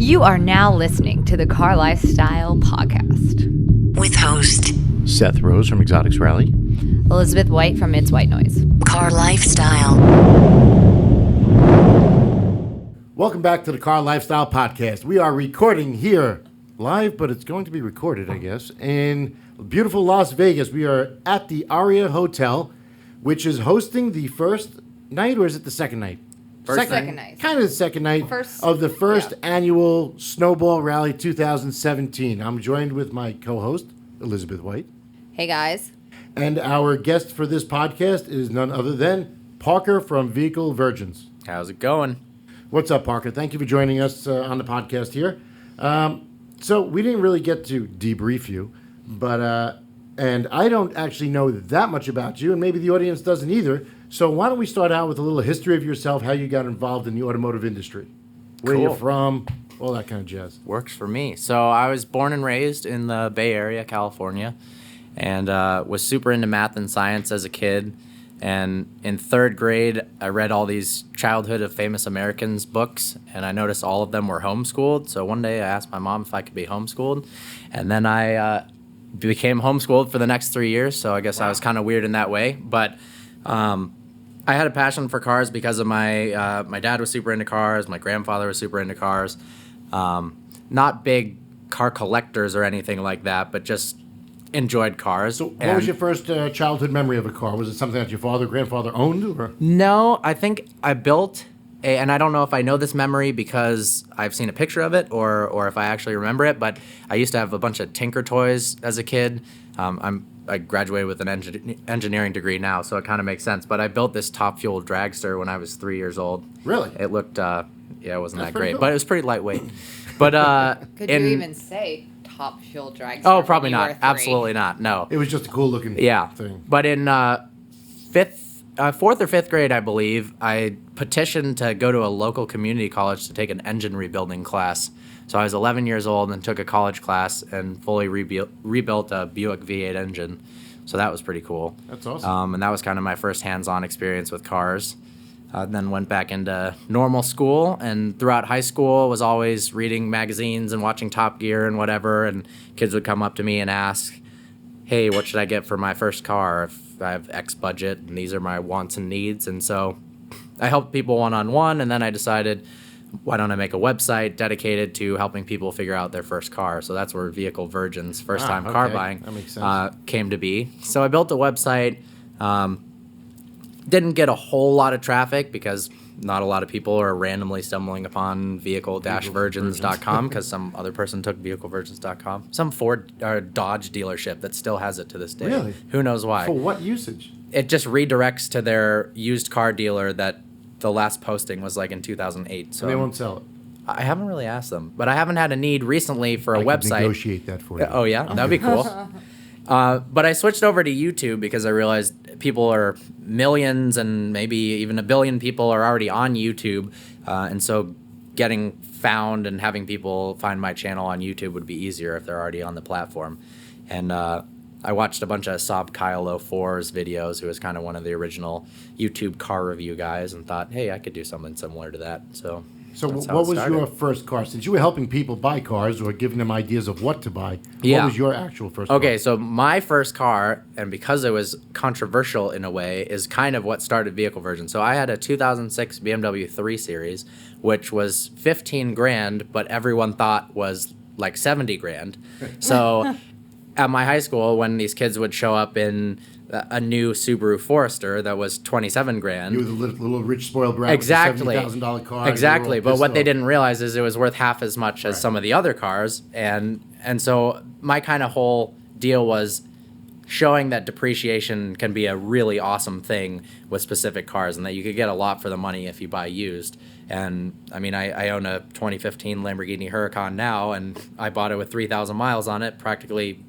You are now listening to the Carlifestyle Podcast. With host Seth Rose from Exotics Rally. Elizabeth White from It's White Noise. Carlifestyle. Welcome back to the Carlifestyle Podcast. We are recording here live, but it's going to be recorded, I guess, in beautiful Las Vegas. We are at the Aria Hotel, which is hosting the first night, or is it the second night? Second night. Kind of the second night of the first annual Snowball Rally 2017. I'm joined with my co-host, Elizabeth White. Hey, guys. And our guest for this podcast is none other than Parker from Vehicle Virgins. How's it going? What's up, Parker? Thank you for joining us on the podcast here. So we didn't really get to debrief you, but and I don't actually know that much about you, and maybe the audience doesn't either. So why don't we start out with a little history of yourself, how you got involved in the automotive industry, where you're from, all that kind of jazz. Works for me. So I was born and raised in the Bay Area, California, and was super into math and science as a kid. And in third grade, I read all these Childhood of Famous Americans books, and I noticed all of them were homeschooled. So one day I asked my mom if I could be homeschooled, and then I became homeschooled for the next 3 years. So I guess I was kind of weird in that way. But I had a passion for cars because of my dad was super into cars. My grandfather was super into cars. Not big car collectors or anything like that, but just enjoyed cars. So what was your first childhood memory of a car? Was it something that your father, grandfather owned? Or? No, I think I built and I don't know if I know this memory because I've seen a picture of it or if I actually remember it, but I used to have a bunch of Tinker toys as a kid. I graduated with an engineering degree now, so it kind of makes sense. But I built this top-fuel dragster when I was 3 years old. Really? It looked, it wasn't That's that great, cool. but it was pretty lightweight. But Could you even say top fuel dragster? Oh, probably not. Absolutely not. No. It was just a cool-looking thing. But in fourth or fifth grade, I believe, I petitioned to go to a local community college to take an engine rebuilding class. So I was 11 years old and took a college class and fully rebuilt a Buick V8 engine. So that was pretty cool. That's awesome. And that was kind of my first hands-on experience with cars. Then went back into normal school, and throughout high school was always reading magazines and watching Top Gear and whatever, and kids would come up to me and ask, hey, what should I get for my first car if I have X budget and these are my wants and needs? And so I helped people one-on-one, and then I decided, why don't I make a website dedicated to helping people figure out their first car? So that's where Vehicle Virgins, first-time car buying, that makes sense. Came to be. So I built a website. Didn't get a whole lot of traffic because not a lot of people are randomly stumbling upon vehicle-virgins.com because some other person took vehicle-virgins.com. Some Ford or Dodge dealership that still has it to this day. Really? Who knows why? For what usage? It just redirects to their used car dealer that the last posting was like in 2008. So And they won't sell it. I haven't really asked them, but I haven't had a need recently for a I could website. negotiate that for you. Oh, yeah? That'd be cool. But I switched over to YouTube because I realized people are millions and maybe even 1 billion people are already on YouTube. And so getting found and having people find my channel on YouTube would be easier if they're already on the platform. And I watched a bunch of Saab Kyle 04's videos, who was kind of one of the original YouTube car review guys, and thought, hey, I could do something similar to that. So that's how what it was started. your first car? Since you were helping people buy cars or giving them ideas of what to buy, Yeah. what was your actual first car? Okay, so my first car, and because it was controversial in a way, is kind of what started Vehicle Virgin. So I had a 2006 BMW 3 Series, which was 15 grand, but everyone thought was like 70 grand. So at my high school, when these kids would show up in a new Subaru Forester that was 27 grand. You were the little rich spoiled brat Exactly. with a $70,000 car. Exactly. But what they did. didn't realize is it was worth half as much as some of the other cars. And so my kind of whole deal was showing that depreciation can be a really awesome thing with specific cars and that you could get a lot for the money if you buy used. And I mean, I own a 2015 Lamborghini Huracan now, and I bought it with 3,000 miles on it, practically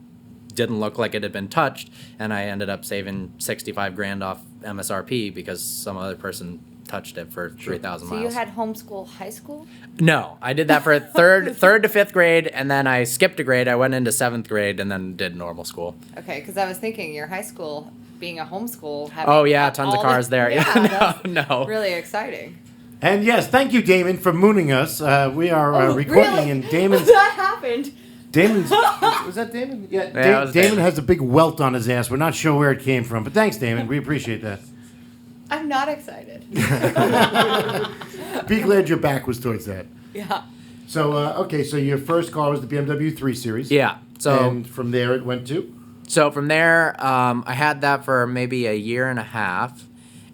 didn't look like it had been touched, and I ended up saving 65 grand off MSRP because some other person touched it for 3,000 miles. So you had homeschool high school? No, I did that for third to fifth grade, and then I skipped a grade. I went into seventh grade and then did normal school. Okay, because I was thinking your high school being a homeschool. Having Oh yeah, tons of cars there. Yeah, no. really exciting. And yes, thank you, Damon, for mooning us. We are recording, really? and Damon's... That happened. Damon's... Was that Damon? Yeah, it was Damon Damon. has a big welt on his ass. We're not sure where it came from, but thanks, Damon. We appreciate that. I'm not excited. Be glad your back was towards that. Yeah. So, okay, so your first car was the BMW 3 Series. Yeah. So And from there it went to? So from there, I had that for maybe a year and a half,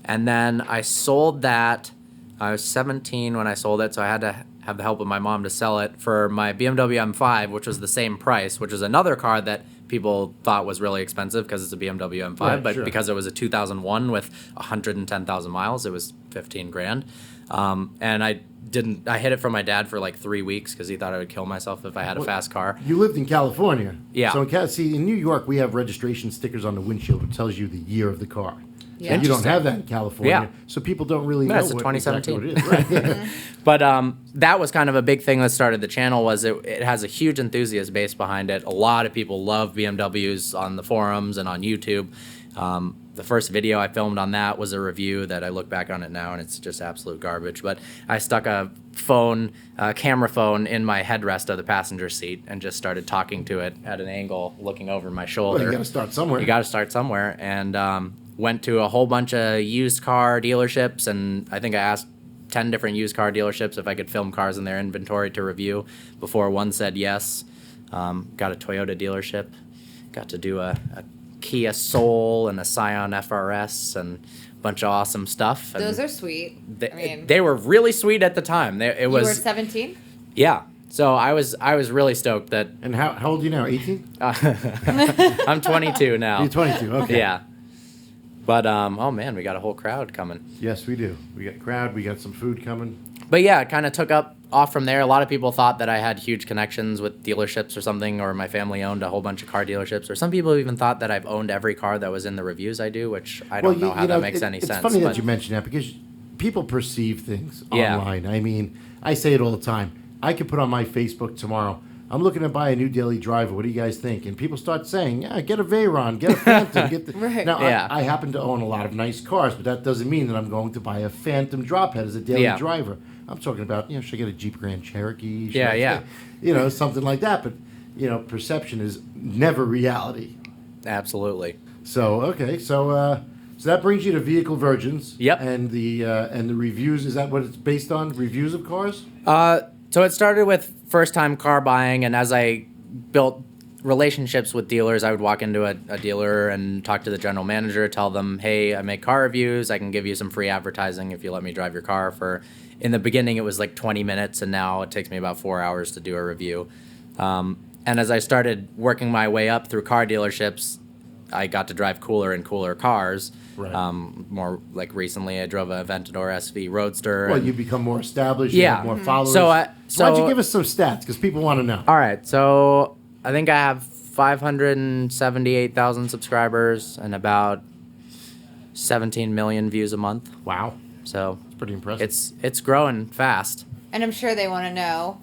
and then I sold that. I was 17 when I sold it, so I had to have the help of my mom to sell it for my BMW M5, which was the same price, which is another car that people thought was really expensive because it's a BMW M5, Right, but sure. because it was a 2001 with 110,000 miles, it was 15 grand. And I hid it from my dad for like 3 weeks because he thought I would kill myself if I had a fast car. You lived in California. Yeah. So, in New York, we have registration stickers on the windshield which tells you the year of the car. Yeah. And you don't have that in California. Yeah. So people don't really No, know it's a what 2017. exactly what it is. Right. But that was kind of a big thing that started the channel. Was it has a huge enthusiast base behind it. A lot of people love BMWs on the forums and on YouTube. The first video I filmed on that was a review that I look back on it now and it's just absolute garbage. But I stuck a camera phone in my headrest of the passenger seat and just started talking to it at an angle, looking over my shoulder. Well, you got to start somewhere. You got to start somewhere, and went to a whole bunch of used car dealerships, and I think I asked 10 different used car dealerships if I could film cars in their inventory to review before one said yes. Got a Toyota dealership, got to do a Kia Soul and a Scion FRS and a bunch of awesome stuff. And Those are sweet. they were really sweet at the time. You were 17? Yeah. So I was really stoked that And how old are you now? 18? I'm 22 now. You're 22. Okay. Yeah. But, oh man, we got a whole crowd coming. Yes, we do. We got crowd. We got some food coming. But yeah, it kind of took off from there. A lot of people thought that I had huge connections with dealerships or something, or my family owned a whole bunch of car dealerships, or some people even thought that I've owned every car that was in the reviews I do, which I don't know how that makes any sense. It's funny but that you mention that because people perceive things Yeah. online. I mean, I say it all the time. I could put on my Facebook tomorrow, I'm looking to buy a new daily driver. What do you guys think? And people start saying, yeah, get a Veyron, get a Phantom. Right. Now, Yeah. I happen to own a lot of nice cars, but that doesn't mean that I'm going to buy a Phantom Drophead as a daily Yeah. driver. I'm talking about, should I get a Jeep Grand Cherokee? Should Yeah, I yeah. get, something like that. But, perception is never reality. Absolutely. So, okay. So that brings you to Vehicle Virgins. Yep. And the reviews, is that what it's based on? Reviews of cars? So it started with first-time car buying, and as I built relationships with dealers, I would walk into a dealer and talk to the general manager, tell them, hey, I make car reviews. I can give you some free advertising if you let me drive your car for... In the beginning, it was like 20 minutes, and now it takes me about 4 hours to do a review. And as I started working my way up through car dealerships, I got to drive cooler and cooler cars. Right. More like recently, I drove a Aventador SV Roadster. Well, and- you become more established. Yeah. You have more followers. So, Why don't you so- give us some stats? Because people want to know. All right, so I think I have 578,000 subscribers and about 17 million views a month. Wow. So It's pretty impressive. it's growing fast. And I'm sure they want to know,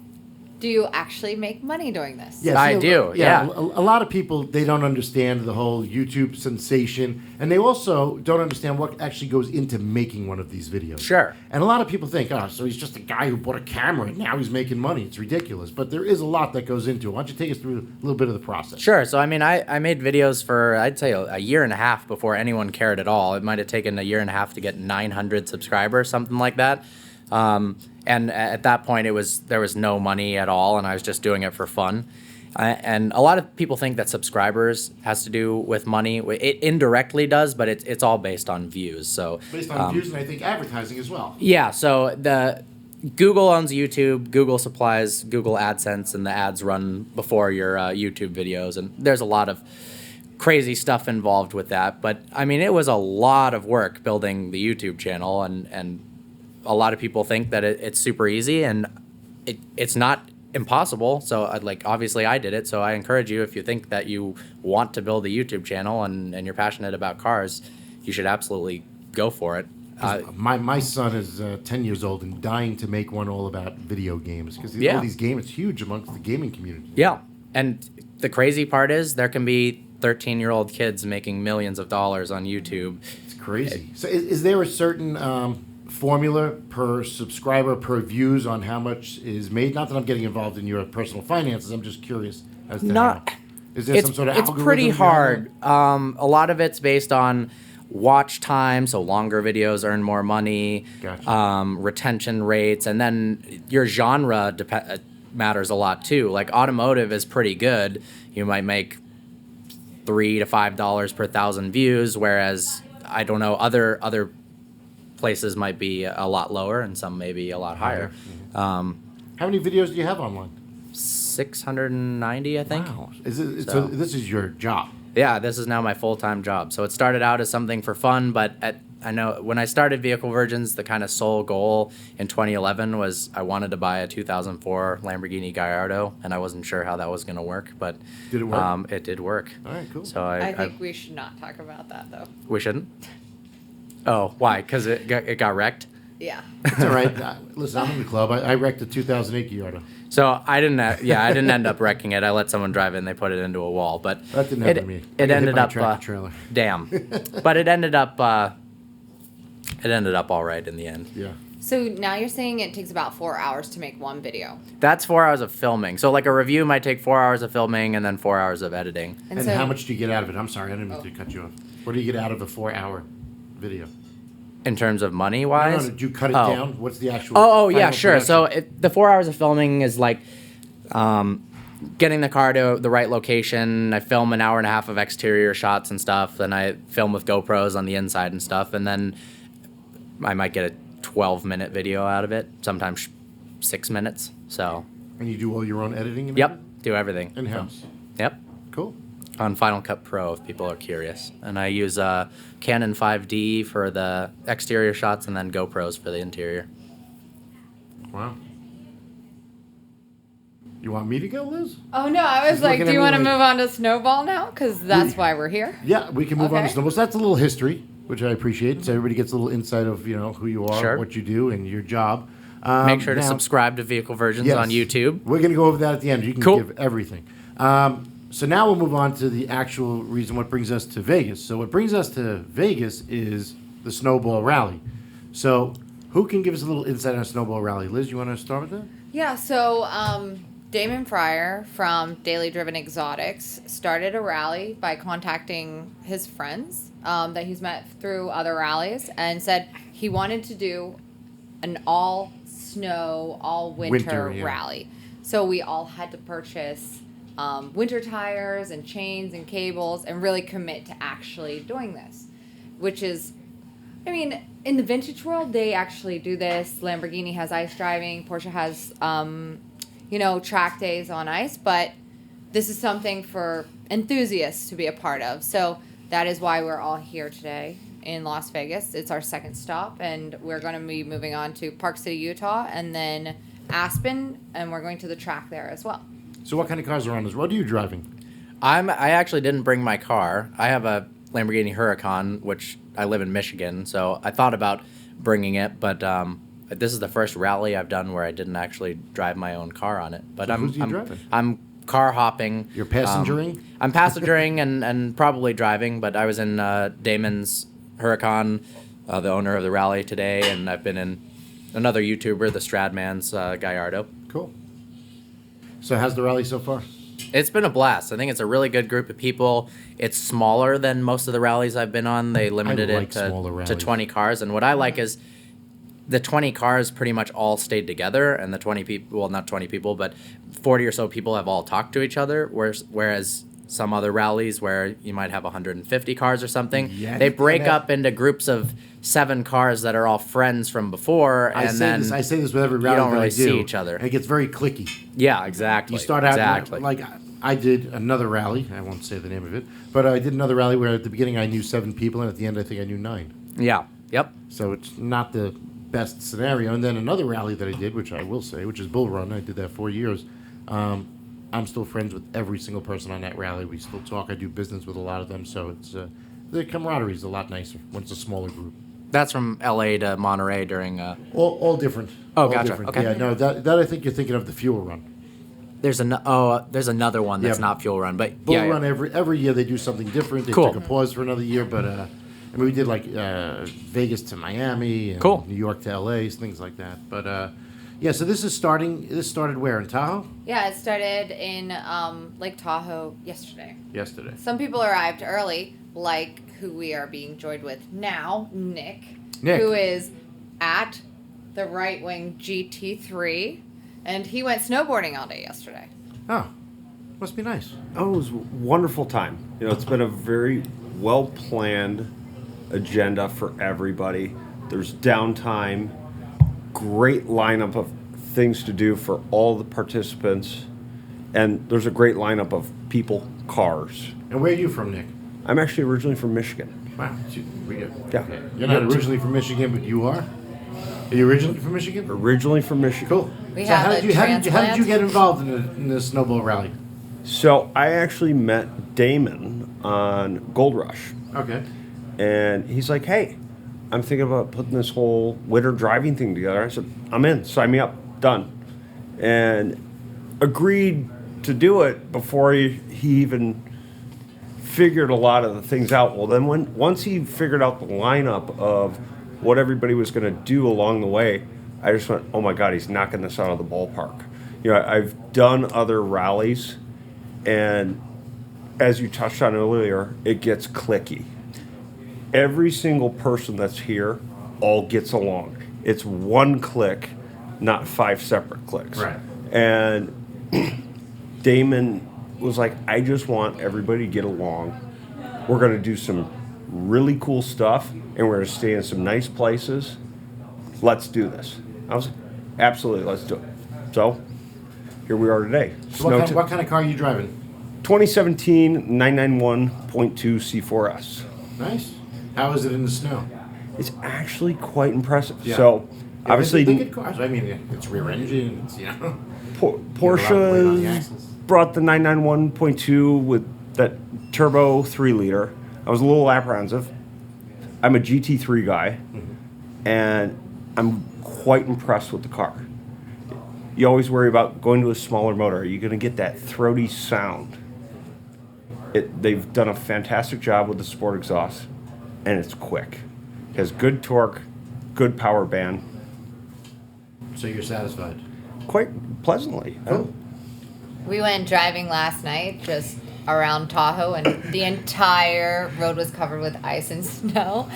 do you actually make money doing this? Yeah, I do, yeah. A lot of people, they don't understand the whole YouTube sensation, and they also don't understand what actually goes into making one of these videos. Sure. And a lot of people think, so he's just a guy who bought a camera and now he's making money. It's ridiculous. But there is a lot that goes into it. Why don't you take us through a little bit of the process? Sure. So I mean, I made videos for, I'd say, a year and a half before anyone cared at all. It might have taken a year and a half to get 900 subscribers, something like that. And at that point, there was no money at all, and I was just doing it for fun. And a lot of people think that subscribers has to do with money. It indirectly does, but it's all based on views. So Based on views and I think advertising as well. yeah. So Google owns YouTube. Google supplies Google AdSense, and the ads run before your YouTube videos. And there's a lot of crazy stuff involved with that. But I mean, it was a lot of work building the YouTube channel, and a lot of people think that it's super easy, and it's not impossible. So obviously I did it. So I encourage you, if you think that you want to build a YouTube channel and you're passionate about cars, you should absolutely go for it. My son is 10 years old and dying to make one all about video games because Yeah. all these games, it's huge amongst the gaming community. Yeah. And the crazy part is there can be 13-year-old kids making millions of dollars on YouTube. It's crazy. So is there a certain formula per subscriber per views on how much is made? Not that I'm getting involved in your personal finances. I'm just curious as to how. Is there some sort of It's algorithm pretty behind that? hard. A lot of it's based on watch time, so longer videos earn more money. Gotcha. Retention rates, and then your genre matters a lot too. Like automotive is pretty good. You might make $3 to $5 per 1,000 views, whereas I don't know, other places might be a lot lower, and some may be a lot higher. How many videos do you have online? 690, I think. Wow. So this is your job. Yeah, this is now my full-time job. So it started out as something for fun, but I know when I started Vehicle Virgins, the kind of sole goal in 2011 was I wanted to buy a 2004 Lamborghini Gallardo, and I wasn't sure how that was going to work, but Did it work? It did work. All right, cool. So I think we should not talk about that, though. we shouldn't. Oh, why? Because it got wrecked. Yeah. It's all right. Listen, I'm in the club. I wrecked a 2008 Gallardo. So I didn't. I didn't end up wrecking it. I let someone drive it, and they put it into a wall. But That didn't happen to me. I It got hit ended by a up. tractor trailer. Damn. But it ended up. It ended up all right in the end. Yeah. So now you're saying it takes about 4 hours to make one video. That's 4 hours of filming. So like a review might take 4 hours of filming and then 4 hours of editing. And so how much do you get out of it? I'm sorry, I didn't mean to cut you off. What do you get out of a 4-hour video? In terms of money No, wise. did you cut it Oh. down? What's the actual? Oh, yeah, final sure. So production? the 4 hours of filming is like getting the car to the right location. I film an hour and a half of exterior shots and stuff. Then I film with GoPros on the inside and stuff. And then I might get a 12-minute video out of it, sometimes 6 minutes. So, And you do all your own editing? And yep, everything? do everything. In-house. Yep. Cool. On Final Cut Pro, if people are curious. And I use Canon 5D for the exterior shots and then GoPros for the interior. Wow. You want me to go, Liz? Oh, no. I was She's like, looking do at you me want to like- move on to Snowball now? Because that's why we're here. Yeah, we can move on to Okay. Snowball. So that's a little history, which I appreciate. So everybody gets a little insight of, who you are, Sure. what you do, and your job. Make sure to now- subscribe to Vehicle Virgins Yes. on YouTube. We're going to go over that at the end. You can Cool. give everything. So now we'll move on to the actual reason what brings us to Vegas. So what brings us to Vegas is the Snowball Rally. So who can give us a little insight on Snowball Rally? Liz, you want to start with that? Yeah, so Damon Fryer from Daily Driven Exotics started a rally by contacting his friends that he's met through other rallies and said he wanted to do an all snow, all winter yeah. rally. So we all had to purchase winter tires and chains and cables and really commit to actually doing this, which is, I mean, in the vintage world, they actually do this. Lamborghini has ice driving. Porsche has, track days on ice. But this is something for enthusiasts to be a part of. So that is why we're all here today in Las Vegas. It's our second stop, and we're going to be moving on to Park City, Utah, and then Aspen, and we're going to the track there as well. So what kind of cars are on this? What are you driving? I actually didn't bring my car. I have a Lamborghini Huracan, which I live in Michigan, so I thought about bringing it, but this is the first rally I've done where I didn't actually drive my own car on it. But So who's you driving? I'm car hopping. You're passengering? I'm passengering and probably driving, but I was in Damon's Huracan, the owner of the rally today, and I've been in another YouTuber, the Stradman's Gallardo. Cool. So how's the rally so far? It's been a blast. I think it's a really good group of people. It's smaller than most of the rallies I've been on. They limited like it smaller to rallies. 20 cars. And what I like is the 20 cars pretty much all stayed together, and the 20 people, well, not 20 people, but 40 or so people have all talked to each other, whereas some other rallies where you might have 150 cars or something, Yeah, they break and that- up into groups of 7 cars that are all friends from before, I and say then this with every rally don't that really I do. see each other. And it gets very cliquey. Yeah, exactly. You start out exactly. like I did another rally. I won't say the name of it, but I did another rally where at the beginning I knew 7 people, and at the end I think I knew 9. Yeah. Yep. So it's not the best scenario. And then another rally that I did, which I will say, which is Bull Run. I did that 4 years. I'm still friends with every single person on that rally. We still talk. I do business with a lot of them. So it's the camaraderie is a lot nicer when it's a smaller group. That's from LA to Monterey during. All different. Oh, All gotcha. different. Okay. Yeah, no, that I think you're thinking of the Fuel Run. There's another one that's Yeah. not Fuel Run, but Bull yeah, Run every year they do something different. They Cool. took a pause for another year, but I mean, we did like Vegas to Miami, and Cool. New York to LA, things like that. But yeah, so this started where, in Tahoe? Yeah, it started in Lake Tahoe yesterday. Yesterday. Some people arrived early, like who we are being joined with now, Nick. Nick. Who is at the Right Wing GT3, and he went snowboarding all day yesterday. Oh, must be nice. Oh, it was a wonderful time. It's been a very well-planned agenda for everybody. There's downtime, great lineup of things to do for all the participants, and there's a great lineup of people, cars. And where are you from, Nick? I'm actually originally from Michigan. Wow, Yeah. Okay. You're not originally from Michigan, but you are? Are you originally from Michigan? Originally from Michigan. Cool. We So have how a did you transplant. get involved in the Snowball Rally? So I actually met Damon on Gold Rush, Okay. and he's like, "Hey, I'm thinking about putting this whole winter driving thing together." I said, "I'm in. Sign me up. Done." And agreed to do it before he even figured a lot of the things out. Well, then once he figured out the lineup of what everybody was going to do along the way, I just went, "Oh my God, he's knocking this out of the ballpark." I've done other rallies, and as you touched on earlier, it gets clicky. Every single person that's here all gets along. It's one click, not 5 separate clicks. Right. And Damon was like, "I just want everybody to get along. We're going to do some really cool stuff, and we're going to stay in some nice places. Let's do this." I was like, "Absolutely, let's do it." So here we are today. So what kind of car are you driving? 2017 991.2 C4S. Nice. How is it in the snow? It's actually quite impressive. Yeah. So Yeah, obviously, they're good cars. I mean, it's rear engine. It's, Porsche weight on the axles. brought the 991.2 with that turbo 3-liter. I was a little apprehensive. I'm a GT3 guy, and I'm quite impressed with the car. You always worry about going to a smaller motor. Are you going to get that throaty sound? They've done a fantastic job with the sport exhaust, and it's quick. It has good torque, good power band. So you're satisfied? Quite pleasantly. Cool. We went driving last night just around Tahoe, and the entire road was covered with ice and snow.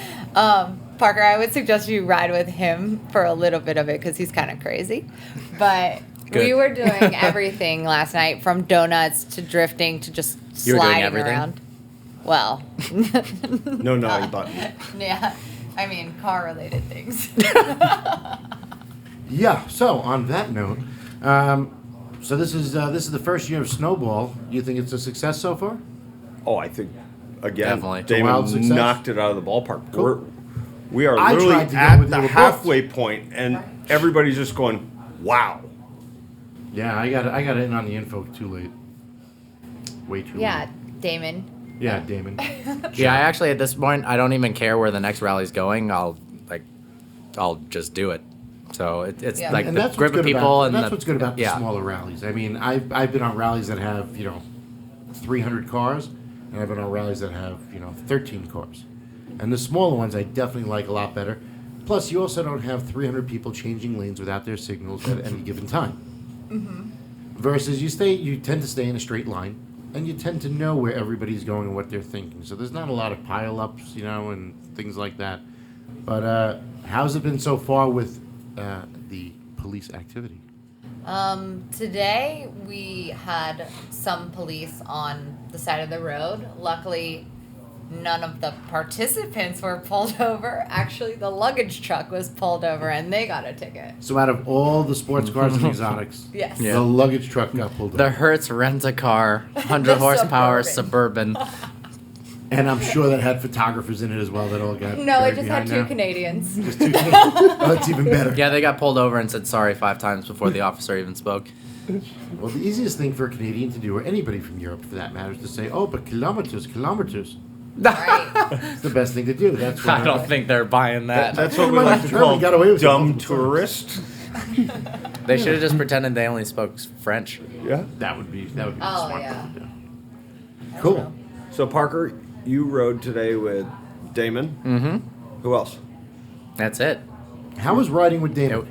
Parker, I would suggest you ride with him for a little bit of it because he's kind of crazy. But Good. we were doing everything last night, from donuts to drifting to just You were doing sliding everything? around. Well, No naughty button. yeah, I mean car-related things. Yeah. So on that note, so this is the first year of Snowball. You think it's a success so far? Oh, I think, again, Definitely. Wild Damon success. knocked it out of the ballpark. Cool. We are I literally tried to get at with the you halfway point, and everybody's just going, "Wow." Yeah, I got in on the info too late. Way too Yeah, late. Damon. Yeah, Damon. Yeah, I actually at this point I don't even care where the next rally's going. I'll just do it. So it's Yeah. like And the that's group what's of good people about, and that's the, what's good about yeah. the smaller rallies. I mean, I've been on rallies that have 300 cars, and I've been on rallies that have 13 cars. And the smaller ones I definitely like a lot better. Plus, you also don't have 300 people changing lanes without their signals at any given time. Versus you tend to stay in a straight line, and you tend to know where everybody's going and what they're thinking. So there's not a lot of pile-ups, and things like that. But how's it been so far with the police activity? Today we had some police on the side of the road. Luckily, none of the participants were pulled over. Actually, the luggage truck was pulled over and they got a ticket. So out of all the sports cars and exotics, Yes. the luggage truck got pulled The over. Hertz rent-a-car, 100 The horsepower Suburban. And I'm sure that had photographers in it as well that all got No, it buried just had behind 2 now. Canadians. Just two oh, that's even better. Yeah, they got pulled over and said sorry 5 times before the officer even spoke. Well, the easiest thing for a Canadian to do, or anybody from Europe for that matter, is to say, "Oh, but kilometers." Right. It's the best thing to do. That's what I don't think they're buying that. That's what we Well, like to Germany call got away with it dumb multiple tourist. They should have just pretended they only spoke French. Yeah. that would be the Oh, smart yeah. thing to do. Cool. So Parker, you rode today with Damon. Mm-hmm. Who else? That's it. How was riding with Damon?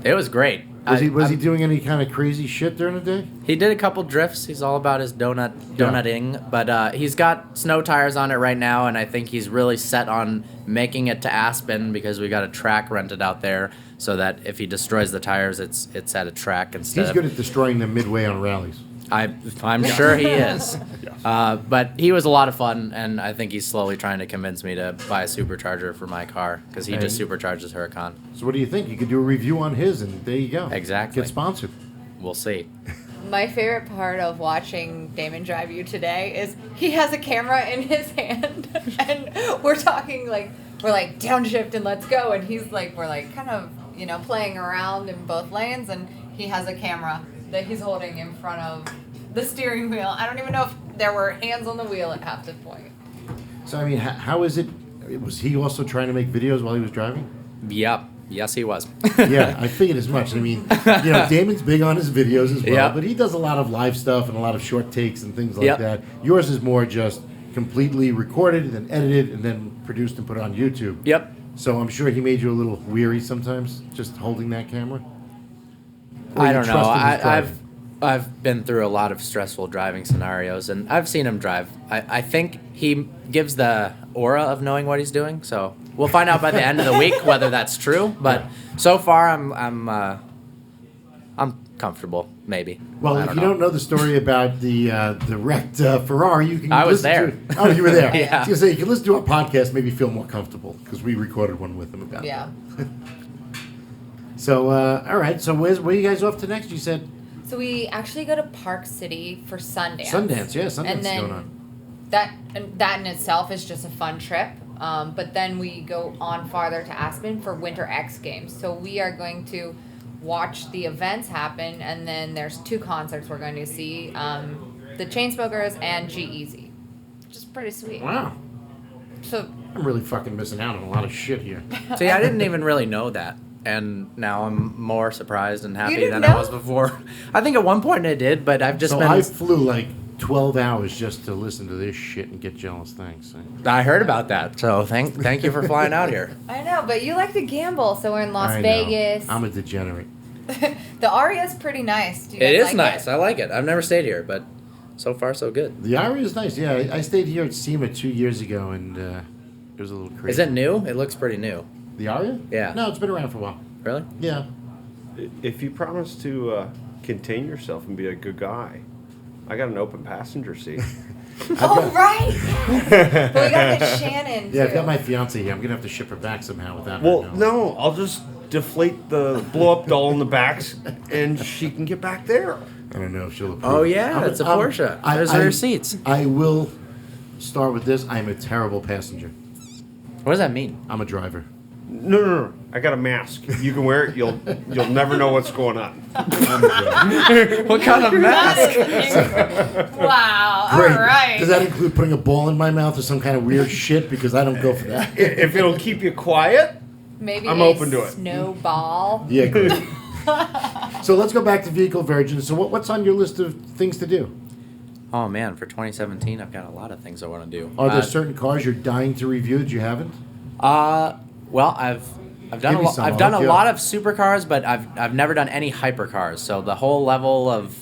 It was great. Was he doing any kind of crazy shit during the day? He did a couple drifts. He's all about his donutting, but he's got snow tires on it right now, and I think he's really set on making it to Aspen because we got a track rented out there, so that if he destroys the tires, it's at a track instead. He's good at destroying them midway on rallies. I'm sure he is. But he was a lot of fun, and I think he's slowly trying to convince me to buy a supercharger for my car because he just supercharges Huracan. So what do you think? You could do a review on his, and there you go. Exactly. Get sponsored. We'll see. My favorite part of watching Damon drive you today is he has a camera in his hand, and we're talking we're like downshift and let's go, and he's like we're like kind of playing around in both lanes, and he has a camera that he's holding in front of the steering wheel. I don't even know if there were hands on the wheel at half the point. So I mean, how is it? Was he also trying to make videos while he was driving? Yep. Yes, he was. Yeah, I figured as much. I mean, Damon's big on his videos as well, Yep. but he does a lot of live stuff and a lot of short takes and things like Yep. that. Yours is more just completely recorded and then edited and then produced and put on YouTube. Yep. So I'm sure he made you a little weary sometimes, just holding that camera. Or I you don't know. trusted his driving? I've been through a lot of stressful driving scenarios, and I've seen him drive. I think he gives the aura of knowing what he's doing. So we'll find out by the end of the week whether that's true. But so far, I'm comfortable. Maybe. Well, if you don't know the story about the wrecked Ferrari, you can. I was listen there. To, oh, you were there. Yeah. I was gonna say you can listen to our podcast, maybe feel more comfortable because we recorded one with him about. Yeah. That. So all right. So where are you guys off to next? You said. So we actually go to Park City for Sundance. Sundance, yeah, Sundance and then going on. That in itself is just a fun trip. But then we go on farther to Aspen for Winter X Games. So we are going to watch the events happen, and then there's 2 concerts we're going to see: the Chainsmokers and G-Eazy, which is pretty sweet. Wow. So I'm really fucking missing out on a lot of shit here. See, I didn't even really know that. And now I'm more surprised and happy didn't than I know? was before. I think at one point I did, but I've just So been... I flew like 12 hours just to listen to this shit and get jealous. Thanks. I heard about that, so thank you for flying out here. I know, but you like to gamble, so we're in Las I know. Vegas. I'm a degenerate. The Aria's pretty nice. Do you It guys is like nice. It? I like it. I've never stayed here, but so far so good. The Aria is nice. Yeah, I stayed here at SEMA 2 years ago, and it was a little crazy. Is it new? It looks pretty new. The Aria? Yeah. No, it's been around for a while. Really? Yeah. If you promise to contain yourself and be a good guy, I got an open passenger seat. Oh, right! But we gotta get Shannon, too. Yeah, I've got my fiance here. I'm gonna have to ship her back somehow without Well, her. no, I'll just deflate the blow-up doll in the backs, and she can get back there. I don't know if she'll approve. Oh, yeah, it's a Porsche. There's rear seats. I will start with this. I'm a terrible passenger. What does that mean? I'm a driver. No. I got a mask. You can wear it. You'll never know what's going on. I'm a driver. What kind of mask? Wow, Great. alright. Does that include putting a ball in my mouth or some kind of weird shit? Because I don't go for that. If it'll keep you quiet, Maybe I'm a open to it. snowball. Yeah, good. So let's go back to Vehicle Virgin. So what's on your list of things to do? Oh, man, for 2017, I've got a lot of things I want to do. Are there certain cars you're dying to review that you haven't? Well, I've done Give me some, I've I'll done hook a you lot up. of supercars, but I've never done any hypercars. So the whole level of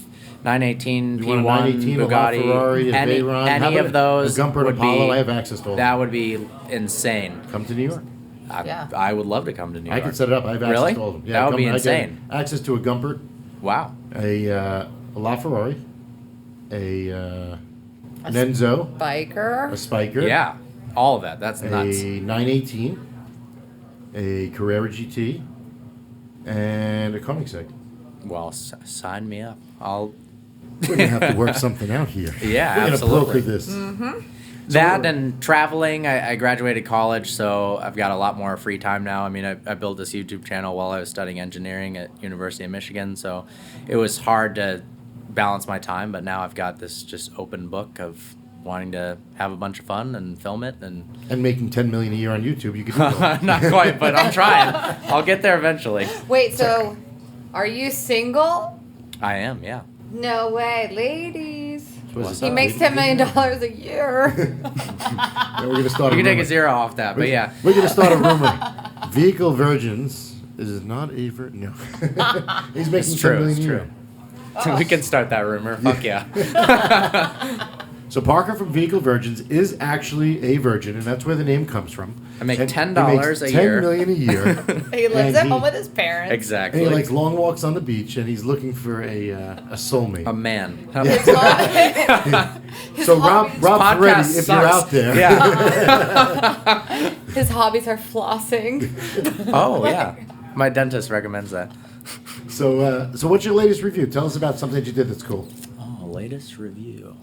918 You want a P1 918, a Bugatti, LaFerrari, a any Veyron? How any about of those a Gumper would Apollo? be I have access to all that of would be insane. them. Come to New York. Yeah. I would love to come to New York. I can set it up. I have access Really? to all of them. That would be I got insane. access to a Gumper, Wow. a LaFerrari, a Nenzo, Biker. a Spiker, Yeah, all of that. That's a nuts. 918, a Carrera GT, and a Koenigsegg. Well, sign me up. I'll. We're gonna have to work something out here. Yeah, We're absolutely. gonna broker this. That and traveling. I graduated college, so I've got a lot more free time now. I mean, I built this YouTube channel while I was studying engineering at University of Michigan, so it was hard to balance my time, but now I've got this just open book of wanting to have a bunch of fun and film it. And making $10 million a year on YouTube, you could do that. not quite, but I'm trying. I'll get there eventually. Wait, so are you single? I am, yeah. No way, ladies. Was He makes $10 million a year. We're gonna start. You can take a rumor. zero off that, but yeah. We're gonna start a rumor. Vehicle Virgins is not a no. He's making It's true. $10 million It's a true. year. We can start that rumor. Fuck yeah. So Parker from Vehicle Virgins is actually a virgin, and that's where the name comes from. I make And $10 he makes a year. $10 million a year. He lives And at he- home with his parents. Exactly. And he likes long walks on the beach, and he's looking for a soulmate. A man. So Rob Podcast Ferretti, if sucks. you're out there, Yeah. His hobbies are flossing. Oh yeah. My dentist recommends that. so what's your latest review? Tell us about something that you did that's cool. Oh, latest review.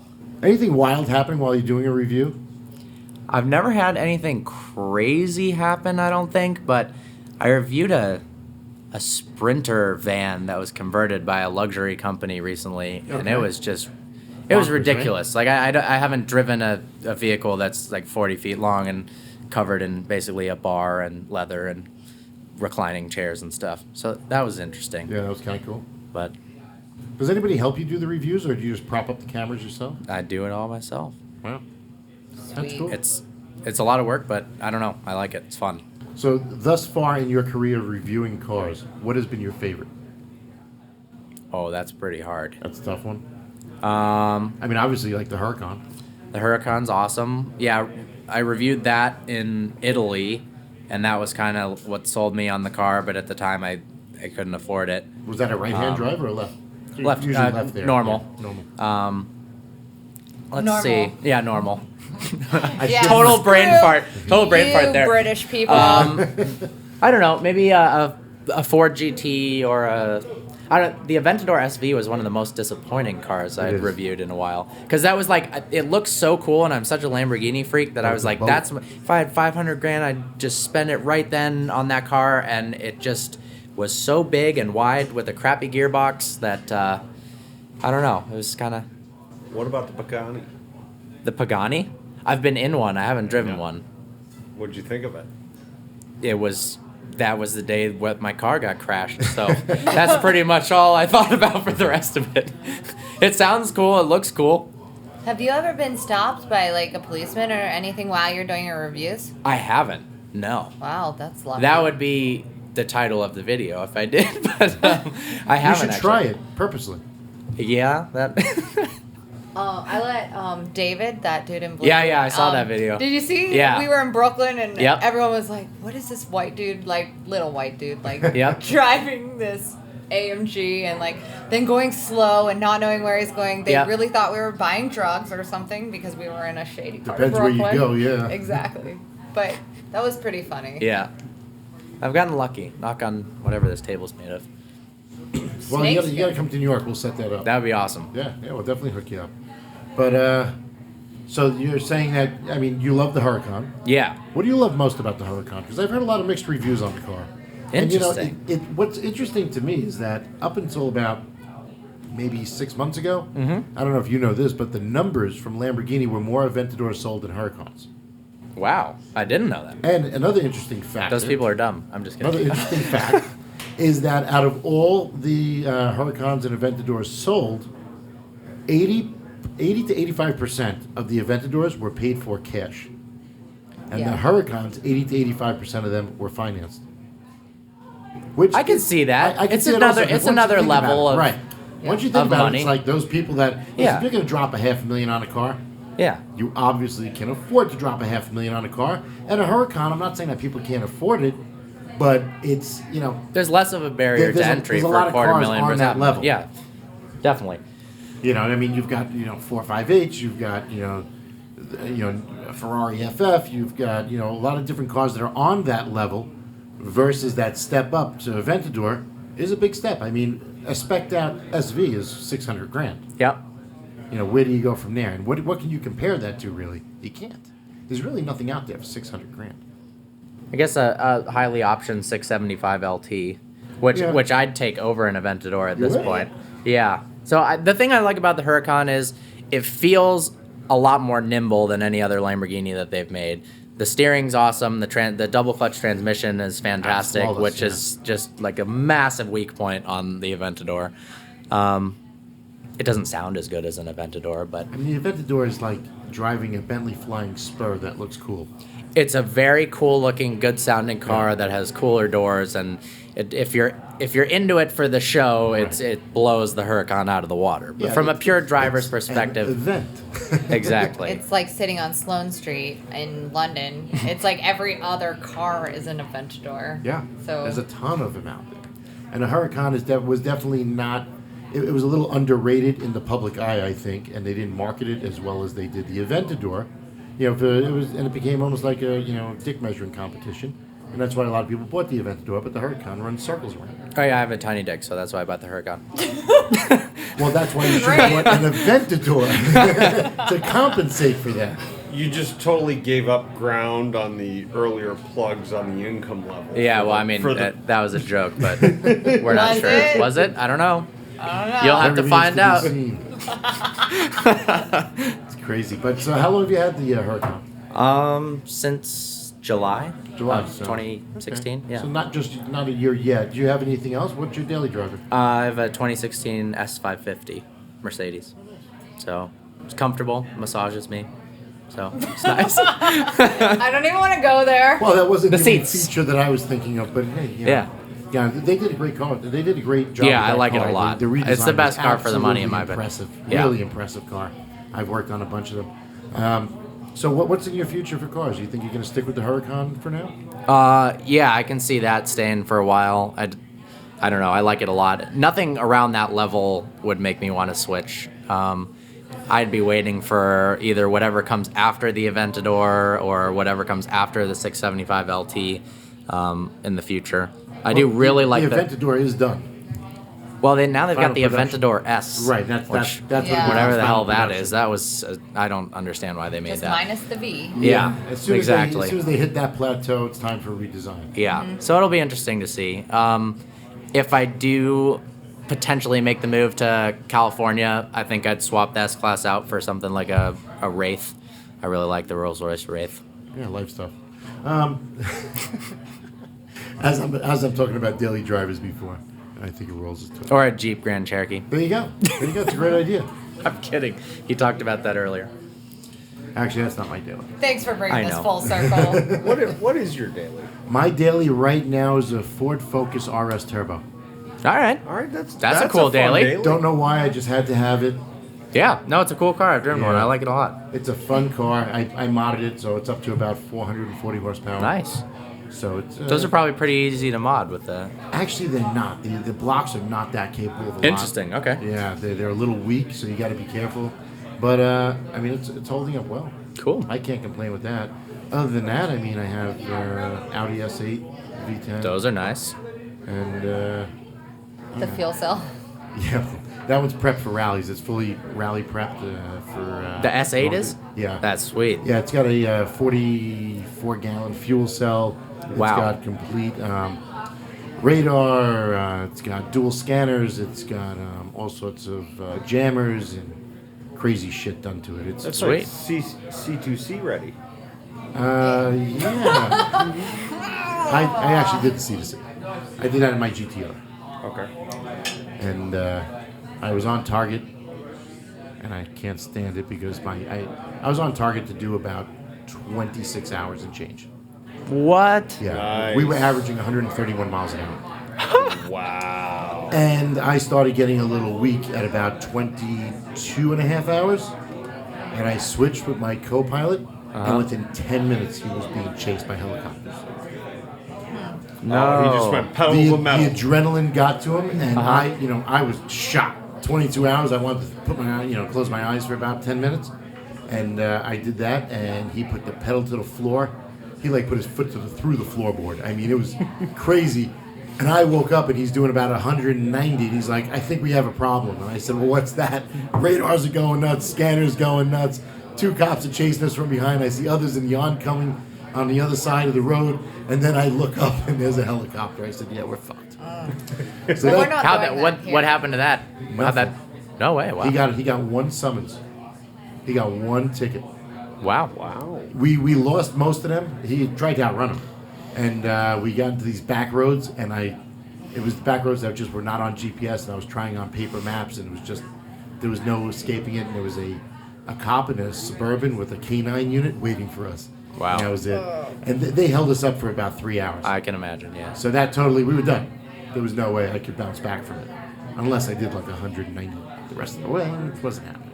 Anything wild happen while you're doing a review? I've never had anything crazy happen, I don't think, but I reviewed a Sprinter van that was converted by a luxury company recently, and Okay. it was just, it was Bonkers, ridiculous. Like, I haven't driven a vehicle that's like 40 feet long and covered in basically a bar and leather and reclining chairs and stuff. So that was interesting. Yeah, that was kind of cool. But Does anybody help you do the reviews, or do you just prop up the cameras yourself? I do it all myself. Wow, that's Sweet. cool. It's a lot of work, but I don't know. I like it. It's fun. So thus far in your career of reviewing cars, what has been your favorite? Oh, that's pretty hard. That's a tough one. Um, I mean, obviously, you like the Huracan. The Huracan's awesome. Yeah, I reviewed that in Italy, and that was kind of what sold me on the car, but at the time I couldn't afford it. Was that a right-hand drive or a left? Left, Usually left there. normal. Yeah, normal. Let's Normal. see. Yeah, normal. Yeah, Total brain screw fart. Total brain fart there. British people. I don't know. Maybe a Ford GT or the Aventador SV was one of the most disappointing cars I'd is. reviewed in a while. Because that was like, it looks so cool, and I'm such a Lamborghini freak that I was the like, boat. if I had 500 grand, I'd just spend it right then on that car. And it just was so big and wide with a crappy gearbox that, I don't know. It was kind of What about the Pagani? the Pagani. I've been in one. I haven't driven one. What'd you think of it? That was the day when my car got crashed. So that's pretty much all I thought about for the rest of it. It sounds cool. It looks cool. Have you ever been stopped by like a policeman or anything while you're doing your reviews? I haven't. No. Wow, that's lucky. That would be the title of the video if I did, but I You haven't. should try actually. it purposely. Yeah, that. I let David, that dude in blue. Yeah, I saw that video. Did you see? Yeah. We were in Brooklyn and Yep. everyone was like, "What is this white dude, like little white dude, like Yep. driving this AMG and like then going slow and not knowing where he's going?" They Yep. really thought we were buying drugs or something because we were in a shady part Depends of where you Brooklyn. go, yeah. Exactly. But that was pretty funny. Yeah. I've gotten lucky. Knock on whatever this table's made of. Well, you Snakes? gotta come to New York. We'll set that up. That would be awesome. Yeah, we'll definitely hook you up. But so you're saying that, I mean, you love the Huracan. Yeah. What do you love most about the Huracan? Because I've heard a lot of mixed reviews on the car. And Interesting. you know, what's interesting to me is that up until about maybe 6 months ago, I don't know if you know this, but the numbers from Lamborghini were more Aventadors sold than Huracans. Wow. I didn't know that. And another interesting fact. Those people are dumb. I'm just Another kidding. interesting fact is that out of all the Huracans and Aventadors sold, 80 to 85% of the Aventadors were paid for cash. And Yeah. the Huracans, 80 to 85% of them were financed. Which I can see that. I can It's see it another- also, 'cause it's once you another think about level it, of- right. Once you think of about it, money. it's like those people that Yeah. if you're going to drop $500,000 on a car, Yeah. you obviously can afford to drop $500,000 on a car. And a Huracan, I'm not saying that people can't afford it, but it's, you know, There's less of a barrier There's to a- entry there's a for lot a of quarter cars million on versus that half. level. Yeah, definitely. you know, I mean, you've got, 458s, you've got, a Ferrari FF, you've got, a lot of different cars that are on that level versus that step up to Aventador is a big step. I mean, a spec'd out SV is 600 grand. Yep. Where do you go from there? And what can you compare that to, really? You can't. There's really nothing out there for 600 grand. I guess a highly optioned 675 LT, which Yeah. which I'd take over an Aventador at You this would? point. Yeah. So the thing I like about the Huracan is it feels a lot more nimble than any other Lamborghini that they've made. The steering's awesome. The double clutch transmission is fantastic, Flawless, which yeah. is just like a massive weak point on the Aventador. It doesn't sound as good as an Aventador, but I mean, the Aventador is like driving a Bentley Flying Spur that looks cool. it's a very cool looking, good sounding car that has cooler doors, and if you're into it for the show, it blows the Huracan out of the water. But from a pure driver's perspective, an event. exactly. It's like sitting on Sloane Street in London. It's like every other car is an Aventador. Yeah, So there's a ton of them out there. And the Huracan was definitely not, it was a little underrated in the public eye, I think, and they didn't market it as well as they did the Aventador. It became almost like a, dick measuring competition. And that's why a lot of people bought the Aventador, but the Huracan runs circles around it. Oh yeah, I have a tiny dick, so that's why I bought the Huracan. Well, that's why you should have bought an Aventador to compensate for that. You just totally gave up ground on the earlier plugs on the income level. Yeah, well, I mean, that was a joke, but we're not Was sure. it? Was it? I don't know. I don't know. You'll have to find out. It's crazy. But so how long have you had the Huracan? Since July of 2016. Okay. Yeah. So not a year yet. Do you have anything else? What's your daily driver? I have a 2016 S550 Mercedes. So it's comfortable, massages me. So it's nice. I don't even want to go there. Well, that wasn't The even seats. a feature that I was thinking of, but hey, Yeah. Yeah, they did a great car. They did a great job. Yeah, with I that like it car. a lot. The redesign It's the best was car for the money, in my absolutely opinion. impressive. Yeah. Really impressive car. I've worked on a bunch of them. So what's in your future for cars? You think you're going to stick with the Huracan for now? Yeah, I can see that staying for a while. I don't know. I like it a lot. Nothing around that level would make me want to switch. I'd be waiting for either whatever comes after the Aventador or whatever comes after the 675 LT in the future. I do really like the that. Aventador is done. Well, now they've got Final the production. Aventador S. Right, that's which, what Yeah. whatever the final hell that production. is. That was I don't understand why they made Just that. minus the V. Yeah, As soon exactly. as they hit that plateau, it's time for a redesign. Yeah, so it'll be interesting to see. If I do potentially make the move to California, I think I'd swap the S-Class out for something like a Wraith. I really like the Rolls-Royce Wraith. Yeah, life stuff. As I'm talking about daily drivers before, I think it rolls as Or a Jeep Grand Cherokee. There you go. It's a great idea. I'm kidding. He talked about that earlier. Actually, that's not my daily. Thanks for bringing I this know. full circle. What is your daily? My daily right now is a Ford Focus RS Turbo. All right. All right, that's a cool fun daily. Don't know why, I just had to have it. Yeah, no, it's a cool car. I've driven one. Yeah. I like it a lot. It's a fun car. I modded it, so it's up to about 440 horsepower. Nice. So it's Those are probably pretty easy to mod with the... actually they're not. The blocks are not that capable of a lot. Interesting, okay. Yeah, they're a little weak, so you got to be careful. But I mean, it's holding up well. Cool. I can't complain with that. Other than that, I mean, I have Audi S8 V10. Those are nice. And The fuel cell. yeah, that one's prepped for rallies. It's fully rally prepped for. The S8 is? Yeah. That's sweet. Yeah, it's got a 44-gallon fuel cell. It's Wow. got complete radar. It's got dual scanners. It's got all sorts of jammers and crazy shit done to it. It's That's Sweet. like C2C ready. yeah. I actually did the C2C. I did that in my GTR. Okay. And I was on target, and I can't stand it because I was on target to do about 26 hours and change. What? Yeah, Nice. we were averaging 131 miles an hour. Wow. And I started getting a little weak at about 22 and a half hours. And I switched with my co-pilot, and within 10 minutes he was being chased by helicopters. No. He just went pedal The to the metal. adrenaline got to him, and I was shot. 22 hours. I wanted to put my, close my eyes for about 10 minutes, and I did that. And he put the pedal to the floor. He like put his foot through the floorboard. I mean, it was crazy. And I woke up and he's doing about 190. And he's like, I think we have a problem. And I said, well, what's that? Radars are going nuts. Scanners going nuts. 2 cops are chasing us from behind. I see others in the oncoming on the other side of the road. And then I look up and there's a helicopter. I said, yeah, we're fucked. So Well, that- we're not How doing that? that here. What happened to that? How'd that? No way. Wow. he got one summons. He got one ticket. Wow. Wow. We lost most of them. He tried to outrun them, and we got into these back roads, and it was the back roads that just were not on GPS, and I was trying on paper maps, and it was just there was no escaping it, and there was a cop in a Suburban with a K9 unit waiting for us. Wow. And that was it. And they held us up for about 3 hours. I can imagine, yeah. So we were done. There was no way I could bounce back from it. Unless I did like 190 the rest of the way, which wasn't happening.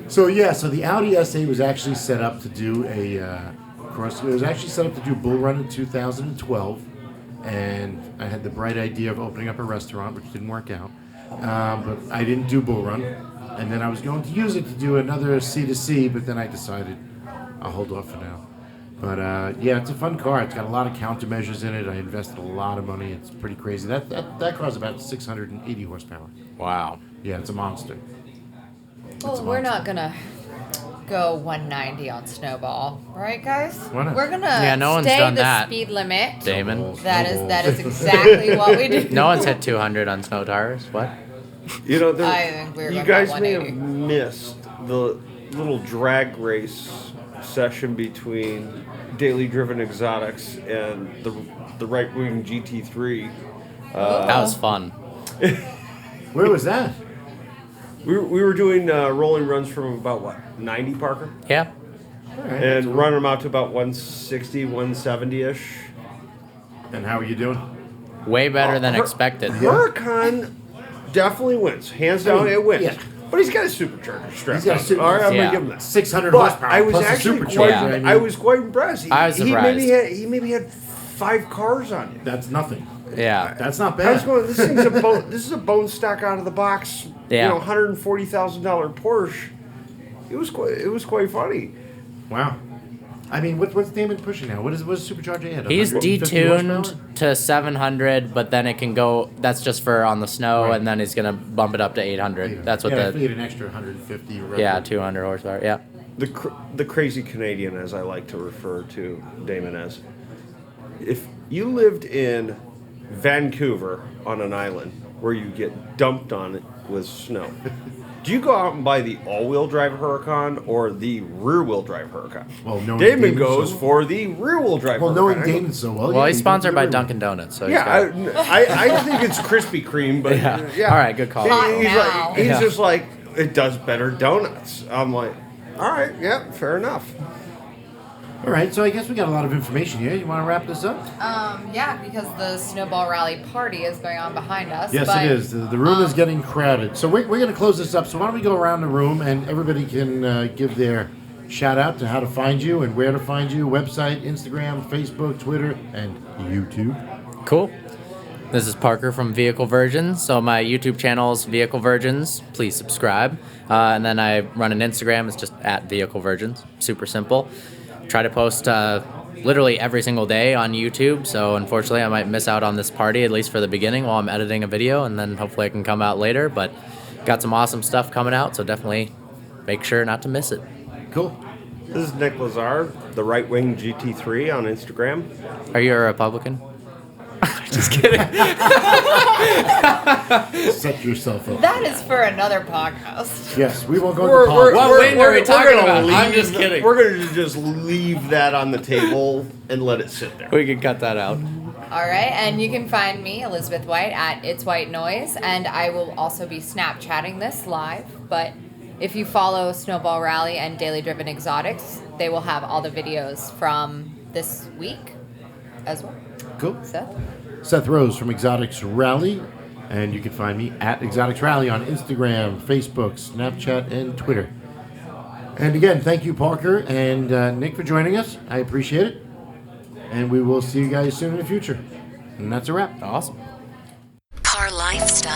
So the Audi S8 was actually set up to do a cross. It was actually set up to do Bull Run in 2012. And I had the bright idea of opening up a restaurant, which didn't work out. But I didn't do Bull Run. And then I was going to use it to do another C2C, but then I decided I'll hold off for now. But it's a fun car. It's got a lot of countermeasures in it. I invested a lot of money. It's pretty crazy. That car's about 680 horsepower. Wow. Yeah, it's a monster. Well, we're not gonna go 190 on Snowball, right, guys? Why not? We're gonna no one's stay done the that. speed limit. Damon. That is exactly what we do. No one's hit 200 on snow tires. What? You know, I think we're you going guys about may have 180. missed the little drag race session between Daily Driven Exotics and the right wing GT3. That was fun. Where was that? We were doing rolling runs from about 90 Parker, Yeah. All right. and running them out to about 160, 170 ish. And how are you doing? Way better than Her- expected. Huracan definitely wins, hands down. It wins. Yeah. But he's got a supercharger strapped. He's got a on. super- All right, I'm Yeah. gonna give him that. 600 But horsepower. I was plus a actually supercharger. quite. Yeah. I mean, I was quite impressed. I was surprised. He maybe had 5 cars on it. That's nothing. Yeah. That's not I was bad. going. This thing's this is a bone stock out of the box. Yeah. You know, $140,000 Porsche. It was quite funny. Wow. I mean, what's Damon pushing now? What's supercharger at? He's 150 horsepower? detuned to 700, but then it can go. That's just for on the snow, Right. and then he's gonna bump it up to 800. That's what I the figured an extra 150. yeah 200 horsepower. Yeah. The crazy Canadian, as I like to refer to Damon as. If you lived in Vancouver on an island where you get dumped on it with snow, do you go out and buy the all-wheel drive Huracan or the rear-wheel drive Huracan? Well, knowing Damon Damon goes so- for the rear-wheel drive. Well, Huracan. knowing Damon so well. Well, yeah, he's you sponsored do by really Dunkin' Donuts, so he's Yeah, got- I think it's Krispy Kreme, but Yeah. yeah. All right, good call. Hot He's now. like, he's Yeah. just like, it does better donuts. I'm like, all right, yeah, fair enough. All right, so I guess we got a lot of information here. You want to wrap this up? Yeah, because the Snowball Rally party is going on behind us. Yes, but, it is. The room is getting crowded. So we're going to close this up. So why don't we go around the room and everybody can give their shout out to how to find you and where to find you. Website, Instagram, Facebook, Twitter, and YouTube. Cool. This is Parker from Vehicle Virgins. So my YouTube channel is Vehicle Virgins. Please subscribe. And then I run an Instagram. It's just at Vehicle Virgins. Super simple. Try to post literally every single day on YouTube. So unfortunately, I might miss out on this party, at least for the beginning, while I'm editing a video. And then hopefully I can come out later. But got some awesome stuff coming out. So definitely make sure not to miss it. Cool. This is Nick Lazard, the right wing GT3 on Instagram. Are you a Republican? Just kidding. Set yourself up. That is for another podcast. Yes, we won't go We're- into we're- politics. What wing are we talking gonna about? I'm leave just the- kidding. We're going to just leave that on the table and let it sit there. We can cut that out. All right, and you can find me, Elizabeth White, at It's White Noise, and I will also be Snapchatting this live. But if you follow Snowball Rally and Daily Driven Exotics, they will have all the videos from this week as well. Cool. So, Seth Rose from Exotics Rally. And you can find me at Exotics Rally on Instagram, Facebook, Snapchat, and Twitter. And again, thank you, Parker and Nick, for joining us. I appreciate it. And we will see you guys soon in the future. And that's a wrap. Awesome. Carlifestyle.